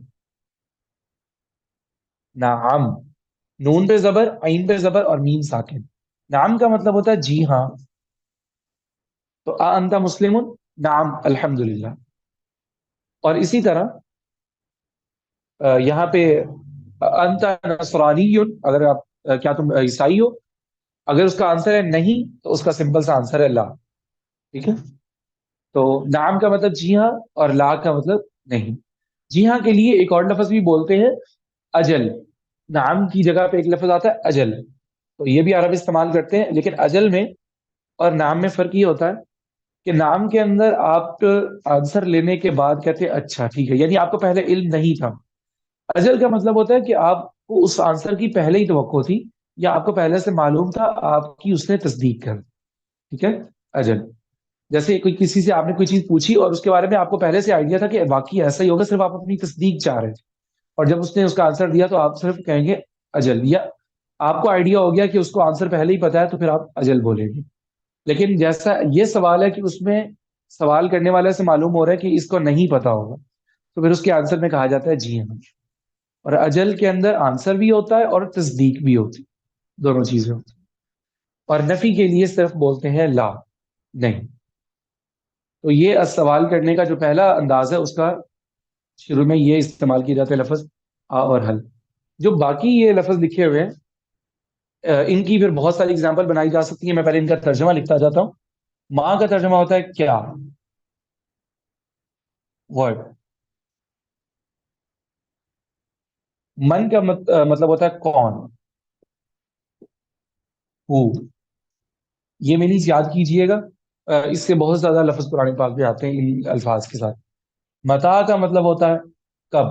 نعم. نون پہ زبر، عین پہ زبر اور میم ساکن. نعم کا مطلب ہوتا ہے جی ہاں. تو انت مسلم، نعم الحمدللہ. اور اسی طرح یہاں پہ انت نصرانی، اگر آپ کیا تم عیسائی ہو، اگر اس کا آنسر ہے نہیں تو اس کا سمپل سا آنسر ہے لا. ٹھیک ہے. تو نعم کا مطلب جی ہاں اور لا کا مطلب نہیں. جی ہاں کے لیے ایک اور لفظ بھی بولتے ہیں، اجل. نعم کی جگہ پہ ایک لفظ آتا ہے اجل، تو یہ بھی عرب استعمال کرتے ہیں. لیکن اجل میں اور نام میں فرق یہ ہوتا ہے کہ نام کے اندر آپ آنسر لینے کے بعد کہتے ہیں اچھا ٹھیک ہے، یعنی آپ کو پہلے علم نہیں تھا. اجل کا مطلب ہوتا ہے کہ آپ کو اس آنسر کی پہلے ہی توقع تھی، یا آپ کو پہلے سے معلوم تھا، آپ کی اس نے تصدیق کر. ٹھیک ہے. اجل. جیسے کوئی کسی سے آپ نے کوئی چیز پوچھی اور اس کے بارے میں آپ کو پہلے سے آئیڈیا تھا کہ واقعی ایسا ہی ہوگا، صرف آپ اپنی تصدیق چاہ رہے تھے. اور جب اس نے اس کا آنسر دیا تو آپ صرف کہیں گے اجل. یا آپ کو آئیڈیا ہو گیا کہ اس کو آنسر پہلے ہی پتا ہے، تو پھر آپ اجل بولیں گے. لیکن جیسا یہ سوال ہے کہ اس میں سوال کرنے والے سے معلوم ہو رہا ہے کہ اس کو نہیں پتا ہوگا، تو پھر اس کے آنسر میں کہا جاتا ہے جی ہاں. اور اجل کے اندر آنسر بھی ہوتا ہے اور تصدیق بھی ہوتی ہے، دونوں چیزیں ہوتی ہیں. اور نفی کے لیے صرف بولتے ہیں لا، نہیں. تو یہ سوال کرنے کا جو پہلا انداز ہے، اس کا شروع میں یہ استعمال کیا جاتا ہے لفظ آ اور حل. جو باقی یہ لفظ لکھے ہوئے ہیں، ان کی پھر بہت ساری اگزامپل بنائی جا سکتی ہیں. میں پہلے ان کا ترجمہ لکھتا جاتا ہوں. ماں کا ترجمہ ہوتا ہے کیا، ورڈ. من کا مطلب ہوتا ہے کون، ہو. یہ میننگز یاد کیجئے گا. اس سے بہت زیادہ لفظ قرآن پاک میں آتے ہیں ان الفاظ کے ساتھ. متا کا مطلب ہوتا ہے کب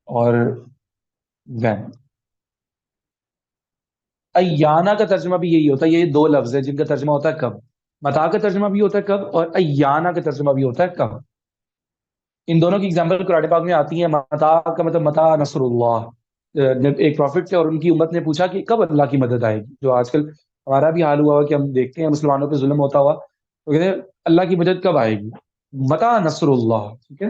اور وین. ایانا کا ترجمہ بھی یہی ہوتا ہے. یہ دو لفظ ہیں جن کا ترجمہ ہوتا ہے کب. متا کا ترجمہ بھی ہوتا ہے کب، اور ایانا کا ترجمہ بھی ہوتا ہے کب. ان دونوں کی ایگزامپل قرآن پاک میں آتی ہیں. متا کا مطلب متا نصر اللہ. ایک پروفٹ تھے اور ان کی امت نے پوچھا کہ کب اللہ کی مدد آئے گی. جو آج کل ہمارا بھی حال ہوا ہوا کہ ہم دیکھتے ہیں مسلمانوں پہ ظلم ہوتا ہوا، تو کہتے ہیں اللہ کی مدد کب آئے گی، متا نصر اللہ. ٹھیک ہے.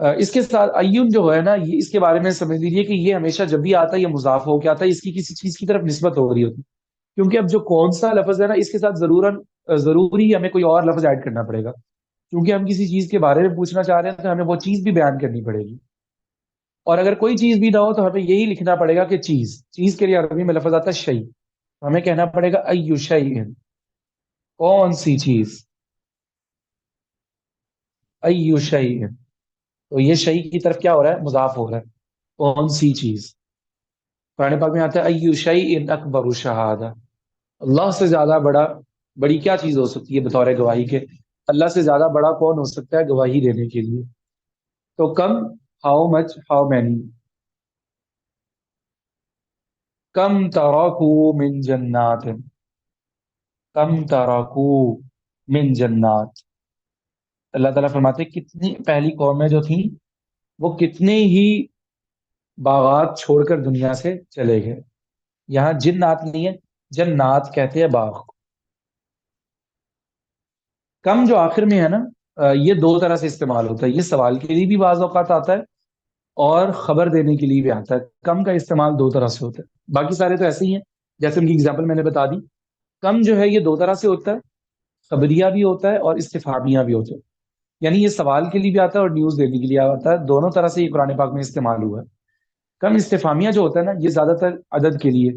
اس کے ساتھ ایون جو ہے نا، یہ اس کے بارے میں سمجھ لیجیے کہ یہ ہمیشہ جب بھی آتا ہے یہ مضاف ہو کے آتا ہے، اس کی کسی چیز کی طرف نسبت ہو رہی ہوتی ہے، کیونکہ اب جو کون سا لفظ ہے نا اس کے ساتھ ضروری ہمیں کوئی اور لفظ ایڈ کرنا پڑے گا، کیونکہ ہم کسی چیز کے بارے میں پوچھنا چاہ رہے ہیں تو ہمیں وہ چیز بھی بیان کرنی پڑے گی، اور اگر کوئی چیز بھی نہ ہو تو ہمیں یہی لکھنا پڑے گا کہ چیز کے لیے عربی میں لفظ آتا ہے شیء، ہمیں کہنا پڑے گا ایو شیء، کون سی چیز، ایو شیء، تو یہ شیء کی طرف کیا ہو رہا ہے؟ مضاف ہو رہا ہے، کون سی چیز۔ قرآن پاک میں آتا ہے ایو شیء اکبر شہادہ، اللہ سے زیادہ بڑی کیا چیز ہو سکتی ہے بطور گواہی کے؟ اللہ سے زیادہ بڑا کون ہو سکتا ہے گواہی دینے کے لیے؟ تو کم، ہاؤ مچ، ہاؤ مینی، کم ترکو من جنات، کم ترکو من جنات، اللہ تعالیٰ فرماتے ہیں کتنی پہلی قومیں جو تھیں وہ کتنے ہی باغات چھوڑ کر دنیا سے چلے گئے، یہاں جنات نہیں ہے، جنات کہتے ہیں باغ کو۔ کم جو آخر میں ہے نا، یہ دو طرح سے استعمال ہوتا ہے، یہ سوال کے لیے بھی بعض اوقات آتا ہے اور خبر دینے کے لیے بھی آتا ہے، کم کا استعمال دو طرح سے ہوتا ہے، باقی سارے تو ایسے ہی ہیں جیسے ان کی اگزامپل میں نے بتا دی۔ کم جو ہے یہ دو طرح سے ہوتا ہے، خبریہ بھی ہوتا ہے اور استفہامیہ بھی ہوتا ہے، یعنی یہ سوال کے لیے بھی آتا ہے اور نیوز دینے کے لیے آتا ہے، دونوں طرح سے یہ قرآن پاک میں استعمال ہوا ہے۔ کم استفہامیہ جو ہوتا ہے نا یہ زیادہ تر عدد کے لیے،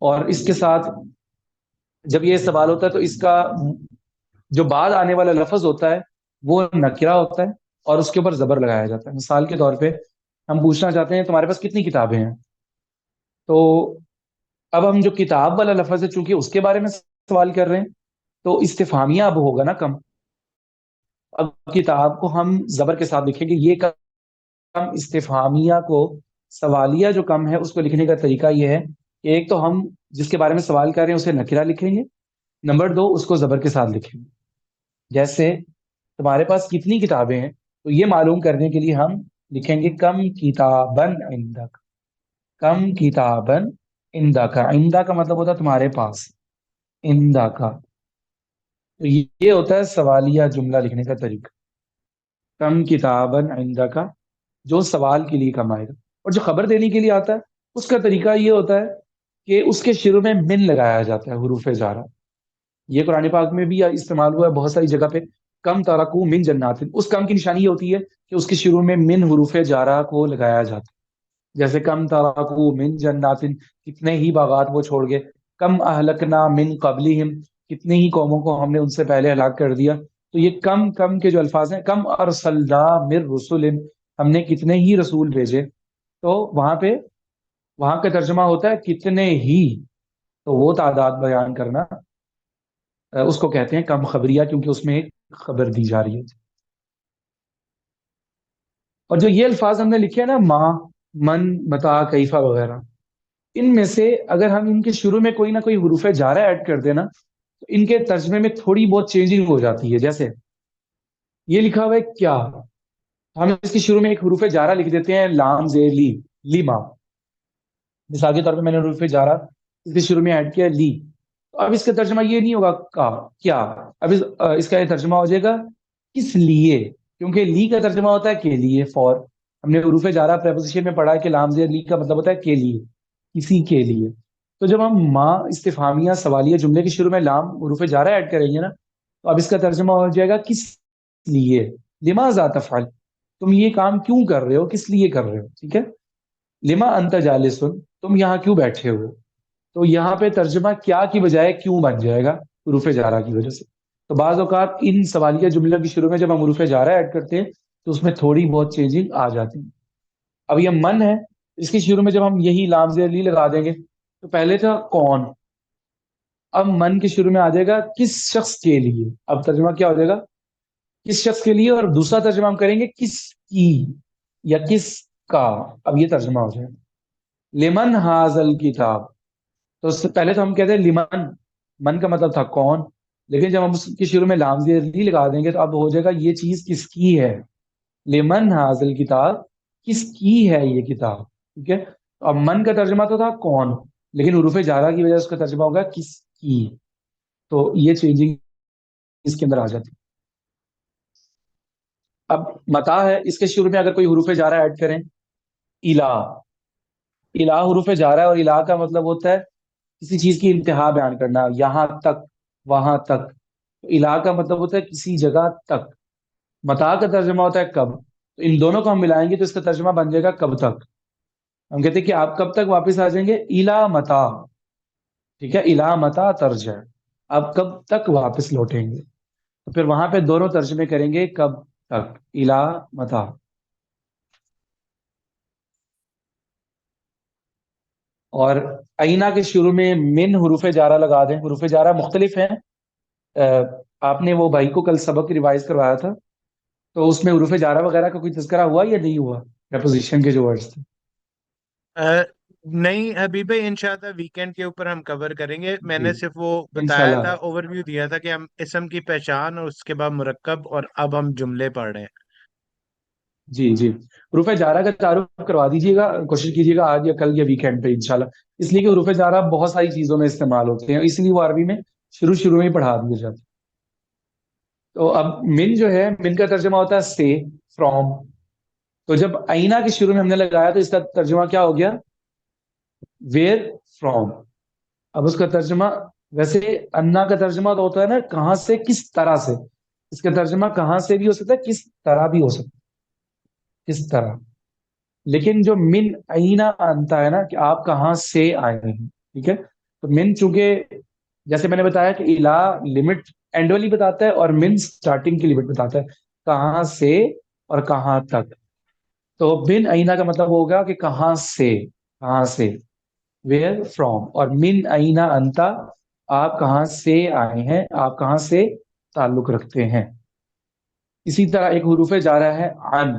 اور اس کے ساتھ جب یہ سوال ہوتا ہے تو اس کا جو بعد آنے والا لفظ ہوتا ہے وہ نکرہ ہوتا ہے اور اس کے اوپر زبر لگایا جاتا ہے۔ مثال کے طور پہ ہم پوچھنا چاہتے ہیں تمہارے پاس کتنی کتابیں ہیں، تو اب ہم جو کتاب والا لفظ ہے چونکہ اس کے بارے میں سوال کر رہے ہیں تو استفہامیہ اب ہوگا نا کم، اب کتاب کو ہم زبر کے ساتھ لکھیں گے، یہ کم استفہامیہ کو، سوالیہ جو کم ہے اس کو لکھنے کا طریقہ یہ ہے کہ ایک تو ہم جس کے بارے میں سوال کر رہے ہیں اسے نکرہ لکھیں گے، نمبر دو اس کو زبر کے ساتھ لکھیں گے، جیسے تمہارے پاس کتنی کتابیں ہیں، تو یہ معلوم کرنے کے لیے ہم لکھیں گے کم کتابن عندک، کم کتابن عندک، عندک کا مطلب ہوتا ہے تمہارے پاس، عندک، تو یہ ہوتا ہے سوالیہ جملہ لکھنے کا طریقہ، کم کتابن عندک، جو سوال کے لیے کم آئے گا، اور جو خبر دینے کے لیے آتا ہے اس کا طریقہ یہ ہوتا ہے کہ اس کے شروع میں من لگایا جاتا ہے، حروف جارہ، یہ قرآن پاک میں بھی استعمال ہوا ہے بہت ساری جگہ پہ، کم ترکو من جنات، اس کم کی نشانی یہ ہوتی ہے کہ اس کے شروع میں من حروف جارہ کو لگایا جاتا ہے، جیسے کم ترکو من جنات، کتنے ہی باغات وہ چھوڑ گئے، کم اہلکنا من قبلہم، کتنے ہی قوموں کو ہم نے ان سے پہلے ہلاک کر دیا، تو یہ کم کم کے جو الفاظ ہیں، کم ارسلنا من رسل، ہم نے کتنے ہی رسول بھیجے، تو وہاں کا ترجمہ ہوتا ہے کتنے ہی، تو وہ تعداد بیان کرنا اس کو کہتے ہیں کم خبریہ، کیونکہ اس میں ایک خبر دی جا رہی ہے۔ اور جو یہ الفاظ ہم نے لکھے ہیں نا، ماں، من، متا، کیفا وغیرہ، ان میں سے اگر ہم ان کے شروع میں کوئی نہ کوئی حروف جارہ ایڈ کر دینا تو ان کے ترجمے میں تھوڑی بہت چینجنگ ہو جاتی ہے، جیسے یہ لکھا ہوا ہے کیا، ہم اس کے شروع میں ایک حروف جارہ لکھ دیتے ہیں لام زیر لی، لیما، مثال کے طور پہ میں نے حروف جارہ اس کے شروع میں ایڈ کیا لی، تو اب اس کا ترجمہ یہ نہیں ہوگا کا کیا، اب اس کا یہ ترجمہ ہو جائے گا کس لیے، کیونکہ لی کا ترجمہ ہوتا ہے کے لیے، فور، ہم نے حروف جارہ پریپوزیشن میں پڑھا ہے کہ لام زیر لی کا مطلب ہوتا ہے کے لیے، کسی کے لیے، تو جب ہم ماں استفہامیہ سوالیہ جملے کے شروع میں لام حروف جارہ ایڈ کریں گے نا تو اب اس کا ترجمہ ہو جائے گا کس لیے، لماذا تفعل، تم یہ کام کیوں کر رہے ہو، کس لیے کر رہے ہو، ٹھیک ہے، لما انت جالسن، تم یہاں کیوں بیٹھے ہو، تو یہاں پہ ترجمہ کیا کی بجائے کیوں بن جائے گا حروف جارہ کی وجہ سے، تو بعض اوقات ان سوالیہ جملوں کے شروع میں جب ہم حروف جارہ ایڈ کرتے ہیں تو اس میں تھوڑی بہت چینجنگ آ جاتی ہے۔ اب یہ من ہے، اس کے شروع میں جب ہم یہی لام زیر لی لگا دیں گے تو پہلے تھا کون، اب من کے شروع میں آ جائے گا کس شخص کے لیے، اب ترجمہ کیا ہو جائے گا کس شخص کے لیے، اور دوسرا ترجمہ ہم کریں گے کس کی یا کس کا، اب یہ ترجمہ ہو جائے گا لمن حاضل کتاب، تو اس سے پہلے تو ہم کہتے ہیں لمن، من کا مطلب تھا کون، لیکن جب ہم اس کے شروع میں لام زیر لی لگا دیں گے تو اب ہو جائے گا یہ چیز کس کی ہے، لمن حاضل کتاب، کس کی ہے یہ کتاب، ٹھیک ہے، اب من کا ترجمہ تو تھا کون، لیکن حروف جارہ کی وجہ سے اس کا ترجمہ ہوگا کس کی، تو یہ چینجنگ اس کے اندر آ جاتی ہے۔ اب متا ہے، اس کے شروع میں اگر کوئی حروف جارہ ایڈ کریں، الہ، الہ حروف جارہ ہے، اور الہ کا مطلب ہوتا ہے کسی چیز کی انتہا بیان کرنا، یہاں تک، وہاں تک. الہ کا مطلب ہوتا ہے کسی جگہ تک. متا کا ترجمہ ہوتا ہے کب. تو ان دونوں کو ہم ملائیں گے تو اس کا ترجمہ بن جائے گا کب تک. ہم کہتے ہیں کہ آپ کب تک واپس آ جائیں گے، الہ متا. ٹھیک ہے، الہ متا ترجع، آپ کب تک واپس لوٹیں گے. تو پھر وہاں پہ دونوں ترجمے کریں گے کب تک، الہ متا. اور اینا کے شروع میں من حروف جارہ لگا دیں. حروف جارہ مختلف ہیں. آپ نے وہ بھائی کو کل سبق ریوائز کروایا تھا، تو اس میں حروف جارہ وغیرہ کا کوئی تذکرہ ہوا یا نہیں ہوا، پریپوزیشن کے جو ورڈز تھے؟ نہیں حبیب بھائی، انشاءاللہ ویکینڈ کے اوپر ہم کور کریں گے. میں جی نے صرف وہ بتایا انشاءاللہ. تھا، اوور ویو دیا تھا کہ ہم اسم کی پہچان اور اس کے بعد مرکب، اور اب ہم جملے پڑھ رہے ہیں. جی جی، حروف جارہ کا تعارف کروا دیجیے گا، کوشش کیجیے گا آج یا کل یا ویکینڈ پہ انشاءاللہ. اس لیے کہ حروف جارہ بہت ساری چیزوں میں استعمال ہوتے ہیں، اس لیے وہ عربی میں شروع میں ہی پڑھا دیے جاتے ہیں. تو اب من جو ہے، من کا ترجمہ ہوتا ہے سے، فرام. تو جب آئینہ کے شروع میں ہم نے لگایا تو اس کا ترجمہ کیا ہو گیا، ویئر فرام. اب اس کا ترجمہ، ویسے انا کا ترجمہ تو ہوتا ہے نا کہاں سے، کس طرح سے. اس کا ترجمہ کہاں سے بھی ہو سکتا ہے، کس طرح بھی ہو سکتا ہے، کس طرح. لیکن جو من اینا آنتا ہے نا کہ آپ کہاں سے آئے ہیں. ٹھیک ہے، تو من چونکہ جیسے میں نے بتایا کہ الہ لمٹ اینڈ والی بتاتا ہے، اور من سٹارٹنگ کی لمٹ بتاتا ہے، کہاں سے اور کہاں تک. تو من اینا کا مطلب ہوگا کہ کہاں سے، کہاں سے، ویئر فرام. اور من اینا انتا، آپ کہاں سے آئے ہیں، آپ کہاں سے تعلق رکھتے ہیں. اسی طرح ایک حروف جارہ ہے عن.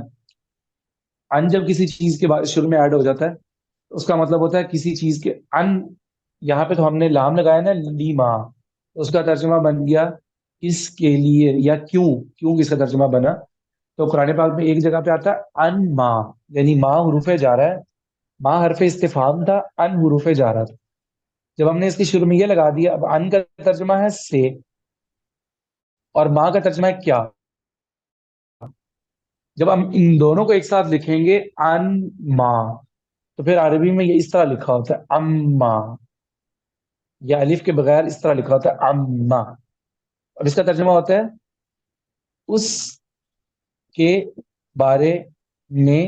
ان جب کسی چیز کے بعد شروع میں ایڈ ہو جاتا ہے تو اس کا مطلب ہوتا ہے کسی چیز کے ان. یہاں پہ تو ہم نے لام لگایا نا، لیما، تو اس کا ترجمہ بن گیا کس کے لیے، یا کیوں. کیوں کس کا ترجمہ بنا. تو قرآن پاک میں ایک جگہ پہ آتا ہے ان ما، یعنی ما حروف جا رہا ہے، ما حرف استفہام تھا، ان حروف جا رہا تھا. جب ہم نے اس کے شروع میں یہ لگا دیا، اب ان کا ترجمہ ہے سے، اور ما کا ترجمہ ہے کیا. جب ہم ان دونوں کو ایک ساتھ لکھیں گے ان ما، تو پھر عربی میں یہ اس طرح لکھا ہوتا ہے اما، یا الف کے بغیر اس طرح لکھا ہوتا ہے اما. اور اس کا ترجمہ ہوتا ہے اس کے بارے میں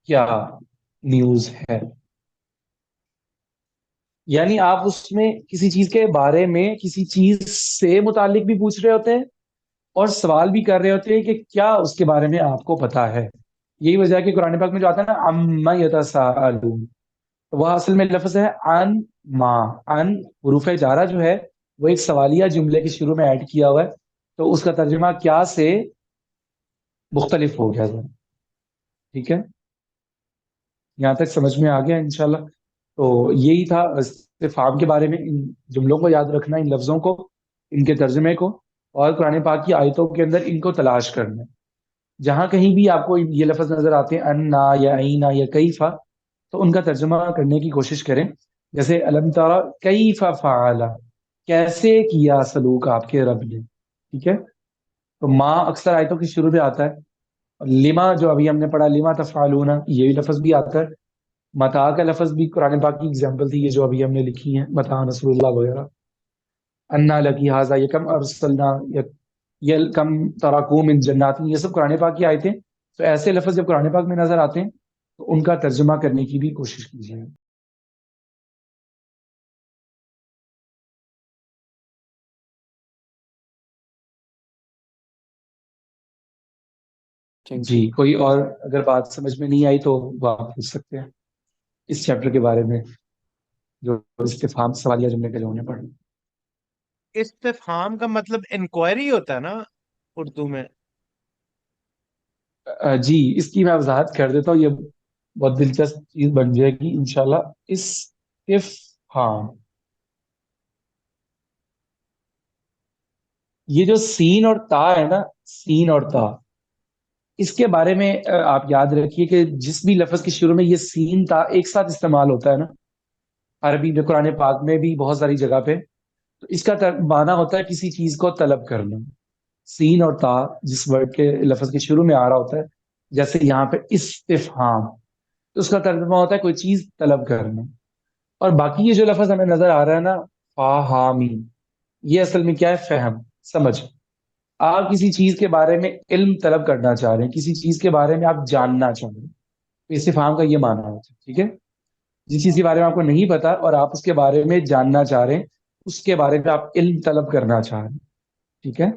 کیا نیوز ہے. یعنی آپ اس میں کسی چیز کے بارے میں، کسی چیز سے متعلق بھی پوچھ رہے ہوتے ہیں، اور سوال بھی کر رہے ہوتے ہیں کہ کیا اس کے بارے میں آپ کو پتا ہے. یہی وجہ ہے کہ قرآن پاک میں جو آتا ہے نا عما یتساءلون، تو وہ اصل میں لفظ ہے ان ما. ان حروف جارہ جو ہے وہ ایک سوالیہ جملے کے شروع میں ایڈ کیا ہوا ہے، تو اس کا ترجمہ کیا سے مختلف ہو گیا ذرا. ٹھیک ہے، یہاں تک سمجھ میں آ گیا انشاءاللہ. تو یہی تھا استفہام کے بارے میں. ان جملوں کو یاد رکھنا، ان لفظوں کو، ان کے ترجمے کو، اور قرآن پاک کی آیتوں کے اندر ان کو تلاش کرنا. جہاں کہیں بھی آپ کو یہ لفظ نظر آتے ہیں انا یا اینا یا کیفا، تو ان کا ترجمہ کرنے کی کوشش کریں. جیسے الم ترى کیف فعل، کیسے کیا سلوک آپ کے رب نے. ٹھیک ہے، تو ما اکثر آیتوں کے شروع میں آتا ہے. اور لما جو ابھی ہم نے پڑھا، لما تفعلون، یہ لفظ بھی آتا ہے. متا کا لفظ بھی قرآن پاک کی اگزامپل تھی، یہ جو ابھی ہم نے لکھی ہیں، متا نصر اللہ وغیرہ. انا لکی حاضا، یہ کم ارسلنا، یہ کم تراکو من جنات، یہ سب قرآن پاک کی آیتیں. تو ایسے لفظ جب قرآن پاک میں نظر آتے ہیں تو ان کا ترجمہ کرنے کی بھی کوشش کیجیے. تھینک جی، یو. کوئی اور اگر بات سمجھ میں نہیں آئی تو وہ آپ پوچھ سکتے ہیں اس چیپٹر کے بارے میں، جو استفہام سوالیہ جملے کے جو انہیں پڑھیں. استفہام کا مطلب انکوائری ہوتا ہے نا اردو میں. جی، اس کی میں وضاحت کر دیتا ہوں، یہ بہت دلچسپ چیز بن جائے گی انشاءاللہ. استفہام، یہ جو سین اور تا ہے نا، سین اور تا، اس کے بارے میں آپ یاد رکھیے کہ جس بھی لفظ کے شروع میں یہ سین تا ایک ساتھ استعمال ہوتا ہے نا عربی میں، قرآن پاک میں بھی بہت ساری جگہ پہ، تو اس کا معنی ہوتا ہے کسی چیز کو طلب کرنا. سین اور تا جس ورڈ کے لفظ کے شروع میں آ رہا ہوتا ہے، جیسے یہاں پہ استفہام، تو اس کا ترجمہ ہوتا ہے کوئی چیز طلب کرنا. اور باقی یہ جو لفظ ہمیں نظر آ رہا ہے نا، فاہامی، یہ اصل میں کیا ہے؟ فہم، سمجھ. آپ کسی چیز کے بارے میں علم طلب کرنا چاہ رہے ہیں، کسی چیز کے بارے میں آپ جاننا چاہ رہے ہیں، تو استفہام کا یہ معنی ہوتا ہے. ٹھیک ہے؟ جس چیز کے بارے میں آپ کو نہیں پتا اور آپ اس کے بارے میں جاننا چاہ رہے ہیں، اس کے بارے میں آپ علم طلب کرنا چاہ رہے ہیں. ٹھیک ہے؟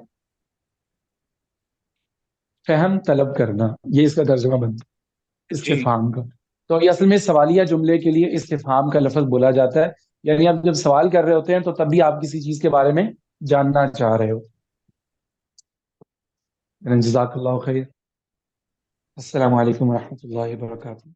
فہم طلب کرنا، یہ اس کا ترجمہ بنتا ہے جی استفہام کا. تو یہ اصل میں سوالیہ جملے کے لیے استفہام کا لفظ بولا جاتا ہے. یعنی آپ جب سوال کر رہے ہوتے ہیں تو تب بھی آپ کسی چیز کے بارے میں جاننا چاہ رہے ہو. جزاک اللہ خیر. السلام علیکم ورحمۃ اللہ وبرکاتہ.